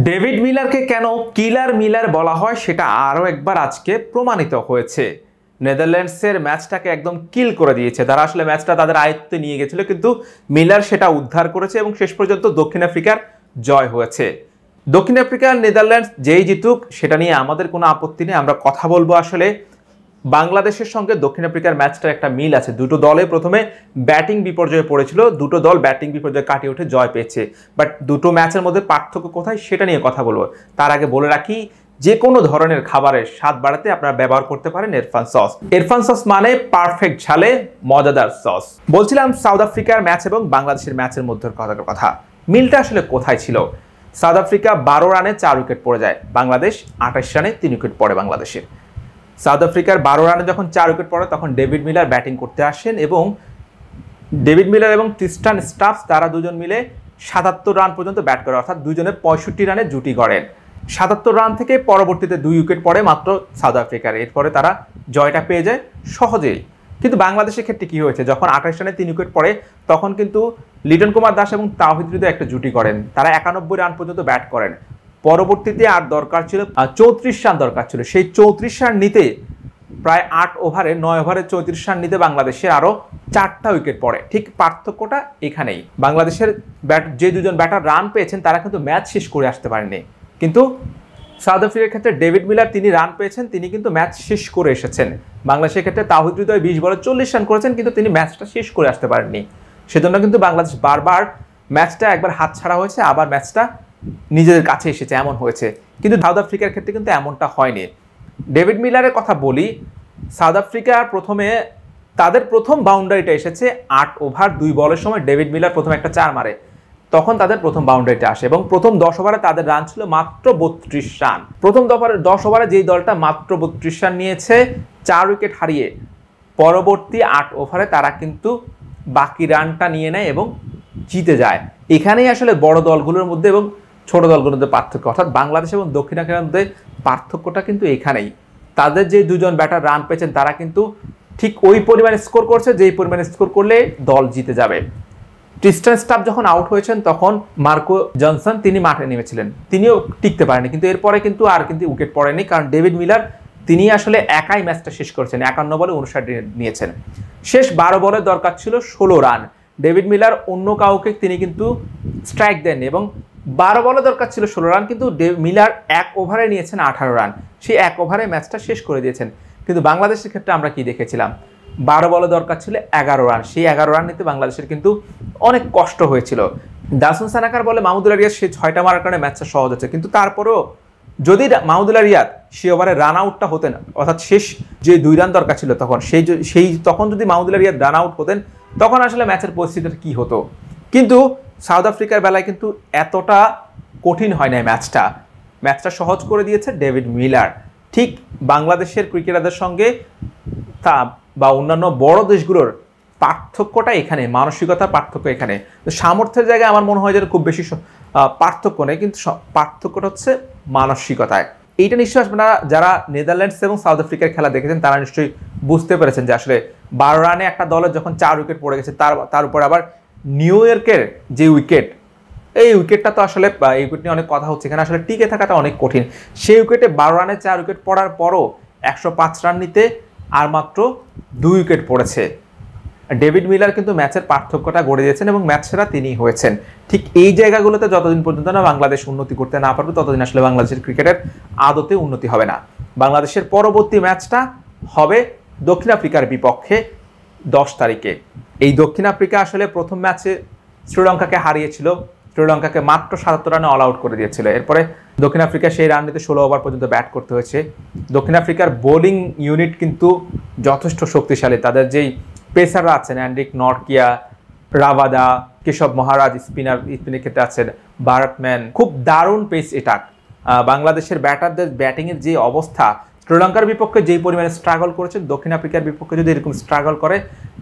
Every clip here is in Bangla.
ডেভিড মিলারকে কেন কিলার মিলার বলা হয় সেটা আরও একবার আজকে প্রমাণিত হয়েছে। নেদারল্যান্ডসের ম্যাচটাকে একদম কিল করে দিয়েছে। তারা আসলে ম্যাচটা তাদের আয়ত্তে নিয়ে গেছিল, কিন্তু মিলার সেটা উদ্ধার করেছে এবং শেষ পর্যন্ত দক্ষিণ আফ্রিকার জয় হয়েছে। দক্ষিণ আফ্রিকা নেদারল্যান্ডস যেই জিতুক সেটা নিয়ে আমাদের কোনো আপত্তি নেই। আমরা কথা বলবো আসলে বাংলাদেশের সঙ্গে দক্ষিণ আফ্রিকার ম্যাচটার একটা মিল আছে। দুটো দলে প্রথমে ব্যাটিং বিপর্যয়ে পড়েছিল, দুটো দল ব্যাটিং বিপর্যয় কাটিয়ে উঠে জয় পেয়েছে। বাট দুটো ম্যাচের মধ্যে পার্থক্য কোথায় সেটা নিয়ে কথা বলবো। তার আগে বলে রাখি, যে কোনো ধরনের খাবারের স্বাদ বাড়াতে আপনারা ব্যবহার করতে পারেন ইরফান সস। ইরফান সস মানে পারফেক্ট ঝালে মজাদার সস। বলছিলাম সাউথ আফ্রিকার ম্যাচ এবং বাংলাদেশের ম্যাচের মধ্যে কথা, মিলটা আসলে কোথায় ছিল? সাউথ আফ্রিকা 12 রানে 4 উইকেট পড়ে যায়, বাংলাদেশ 28 রানে 3 উইকেট পড়ে বাংলাদেশের। সাউথ আফ্রিকার 12 রানে যখন 4 উইকেট পড়ে তখন ডেভিড মিলার ব্যাটিং করতে আসেন এবং ডেভিড মিলার এবং ট্রিস্টান স্টাফস তারা দুজন মিলে 77 রান পর্যন্ত ব্যাট করে, অর্থাৎ দুজনে 65 রানে জুটি গড়েন। 77 রান থেকে পরবর্তীতে 2 উইকেট পড়ে মাত্র সাউথ আফ্রিকার। এরপরে তারা জয়টা পেয়ে যায় সহজেই। কিন্তু বাংলাদেশের ক্ষেত্রে কি হয়েছে, যখন 28 রানে 3 উইকেট পড়ে তখন কিন্তু লিটন কুমার দাস এবং তাওহিদ হৃদয় একটা জুটি করেন। তারা 91 রান পর্যন্ত ব্যাট করেন। পরবর্তীতে আর দরকার ছিল 34 রান দরকার ছিল। সেই 34 রান নিতে প্রায় 9 ওভারে 34 রান নিতে বাংলাদেশের আরও 4টা উইকেট পড়ে। ঠিক পার্থক্যটা এখানেই। বাংলাদেশের যে দুজন ব্যাটার রান পেয়েছেন তারা কিন্তু ম্যাচ শেষ করে আসতে পারেননি, কিন্তু সাউথ আফ্রিকার ক্ষেত্রে ডেভিড মিলার তিনি রান পেয়েছেন, তিনি কিন্তু ম্যাচ শেষ করে এসেছেন। বাংলাদেশের ক্ষেত্রে তাওহিদ হৃদয় 20 বলে 40 রান করেছেন, কিন্তু তিনি ম্যাচটা শেষ করে আসতে পারেননি। সেজন্য কিন্তু বাংলাদেশ বারবার ম্যাচটা একবার হাতছাড়া হয়েছে, আবার ম্যাচটা নিজেদের কাছে এসেছে, এমন হয়েছে। কিন্তু সাউথ আফ্রিকার ক্ষেত্রে কিন্তু এমনটা হয়নি। ডেভিড মিলারের কথা বলি, সাউথ আফ্রিকার প্রথমে তাদের প্রথম বাউন্ডারিটা এসেছে 8 ওভার 2 বলের সময়। ডেভিড মিলার প্রথমে একটা 4 মারে, তখন তাদের প্রথম বাউন্ডারিটা আসে এবং প্রথম 10 ওভারে তাদের রান ছিল মাত্র 32 রান। প্রথম 10 ওভারে যেই দলটা মাত্র 32 রান নিয়েছে 4 উইকেট হারিয়ে, পরবর্তী 8 ওভারে তারা কিন্তু বাকি রানটা নিয়ে নেয় এবং জিতে যায়। এখানেই আসলে বড় দলগুলোর মধ্যে এবং ছোট দলগুলোর মধ্যে পার্থক্য, অর্থাৎ বাংলাদেশ এবং দক্ষিণ আফ্রিকার মধ্যে পার্থক্যটা কিন্তু এখানেই। তাদের যে দুজন ব্যাটার রান পেয়েছেন তারা কিন্তু ঠিক ওই পরিমাণে স্কোর করছে যেই পরিমাণে স্কোর করলে দল জিতে যাবে। ট্রিস্টান স্টাফ যখন আউট হয়েছেন তখন মার্কো জনসন তিনি মাঠে নেমেছিলেন, তিনিও টিকতে পারেনি, কিন্তু এরপরে কিন্তু উইকেট পড়েনি, কারণ ডেভিড মিলার তিনি আসলে একাই ম্যাচটা শেষ করেছেন। 51 বলে 59 নিয়েছেন। শেষ 12 বলে দরকার ছিল 16 রান। ডেভিড মিলার অন্য কাউকে তিনি কিন্তু স্ট্রাইক দেননি এবং 12 বলে দরকার ছিল 16 রান, কিন্তু মিলার 1 ওভারে নিয়েছেন 18 রান। সেই 1 ওভারে ম্যাচটা শেষ করে দিয়েছেন। কিন্তু বাংলাদেশের ক্ষেত্রে আমরা কি দেখেছিলাম, 12 বলে দরকার ছিল 11 রান। সেই 11 রান নিতে বাংলাদেশের কিন্তু অনেক কষ্ট হয়েছিল। দাসুন সানাকার বলে মাহমুদুল্লাহ রিয়াদ সেই 6টা মারার কারণে ম্যাচটা সহজ হচ্ছে, কিন্তু তারপরেও যদি মাহমুদুল্লাহ রিয়াদ সেই ওভারে রান আউটটা হতেন, অর্থাৎ শেষ যে 2 রান দরকার ছিল তখন যদি মাহমুদুল্লাহ রিয়াদ রান আউট হতেন তখন আসলে ম্যাচের পরিস্থিতিটা কি হতো। কিন্তু সাউথ আফ্রিকার বেলায় কিন্তু এতটা কঠিন হয় না। ম্যাচটা সহজ করে দিয়েছে ডেভিড মিলার। ঠিক বাংলাদেশের ক্রিকেটারদের সঙ্গে বা অন্যান্য বড় দেশগুলোর পার্থক্যটা এখানে, মানসিকতার পার্থক্য এখানে। তো সামর্থ্যের জায়গায় আমার মনে হয় যে খুব বেশি পার্থক্য নেই, কিন্তু পার্থক্যটা হচ্ছে মানসিকতায়। এইটা নিশ্চয়ই আপনারা যারা নেদারল্যান্ডস এবং সাউথ আফ্রিকার খেলা দেখেছেন তারা নিশ্চয়ই বুঝতে পেরেছেন যে আসলে 12 রানে একটা দলের যখন 4 উইকেট পড়ে গেছে, তার উপর আবার নিউ ইয়র্কের যে উইকেট, এই উইকেটটা তো আসলে এই উইকেট নিয়ে অনেক কথা হচ্ছে, এখানে আসলে টিকে থাকাটা অনেক কঠিন। সেই উইকেটে 12 রানে 4 উইকেট পড়ার পরও 105 রান নিতে আর মাত্র 2 উইকেট পড়েছে। ডেভিড মিলার কিন্তু ম্যাচের পার্থক্যটা গড়ে দিয়েছেন এবং ম্যাচ সেরা তিনিই হয়েছেন। ঠিক এই জায়গাগুলোতে যতদিন পর্যন্ত না বাংলাদেশ উন্নতি করতে না পারবে ততদিন আসলে বাংলাদেশের ক্রিকেটের আদতে উন্নতি হবে না। বাংলাদেশের পরবর্তী ম্যাচটা হবে দক্ষিণ আফ্রিকার বিপক্ষে 10 তারিখে। এই দক্ষিণ আফ্রিকা আসলে প্রথম ম্যাচে শ্রীলঙ্কাকে হারিয়েছিল, শ্রীলঙ্কাকে মাত্র 77 রানে অল আউট করে দিয়েছিল। এরপরে দক্ষিণ আফ্রিকা সেই রান নিতে 16 ওভার পর্যন্ত ব্যাট করতে হয়েছে। দক্ষিণ আফ্রিকার বোলিং ইউনিট কিন্তু যথেষ্ট শক্তিশালী। তাদের যেই পেসাররা আছেন, অ্যান্ড্রিক নরকিয়া, রাভাদা, কেশব মহারাজ স্পিনার ক্ষেত্রে আছেন, বার্টম্যান, খুব দারুণ পেস অ্যাটাক। বাংলাদেশের ব্যাটারদের ব্যাটিংয়ের যে অবস্থা, শ্রীলঙ্কার বিপক্ষে যেই পরিমাণে স্ট্রাগল করেছে, দক্ষিণ আফ্রিকার বিপক্ষে যদি এরকম স্ট্রাগল করে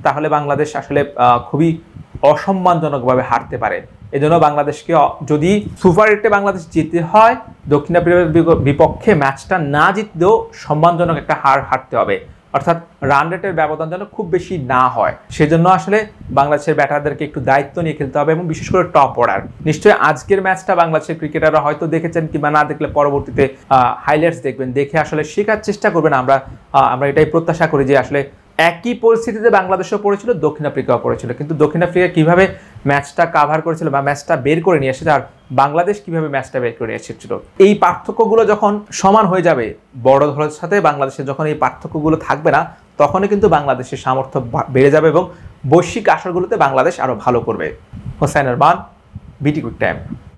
তাহলে বাংলাদেশ আসলে খুবই অসম্মানজনকভাবে হারতে পারে। এজন্য বাংলাদেশকে যদি সুপার 8-এ বাংলাদেশ জিততে হয়, দক্ষিণ আফ্রিকার বিপক্ষে ম্যাচটা না জিতলেও সম্মানজনক একটা হারতে হবে। অর্থাৎ রান রেটের ব্যবধান যেন খুব বেশি না হয়, সেজন্য আসলে বাংলাদেশের ব্যাটারদেরকে একটু দায়িত্ব নিয়ে খেলতে হবে এবং বিশেষ করে টপ অর্ডার। নিশ্চয়ই আজকের ম্যাচটা বাংলাদেশের ক্রিকেটাররা হয়তো দেখেছেন কিংবা না দেখলে পরবর্তীতে হাইলাইটস দেখবেন, দেখে আসলে শেখার চেষ্টা করবেন। আমরা এটাই প্রত্যাশা করি যে আসলে একই পরিস্থিতিতে বাংলাদেশও পড়েছিল, দক্ষিণ আফ্রিকাও পড়েছিল, কিন্তু দক্ষিণ আফ্রিকা কিভাবে ম্যাচটা কাভার করেছিল বা ম্যাচটা বের করে নিয়ে এসেছে আর বাংলাদেশ কিভাবে ম্যাচটা বের করে নিয়ে এসেছিল, এই পার্থক্যগুলো যখন সমান হয়ে যাবে বড় দলের সাথে বাংলাদেশের, যখন এই পার্থক্যগুলো থাকবে না, তখনই কিন্তু বাংলাদেশের সামর্থ্য বেড়ে যাবে এবং বৈশ্বিক আসরগুলোতে বাংলাদেশ আরও ভালো করবে। হোসাইন আরমান, বিটি কুইক টাইম।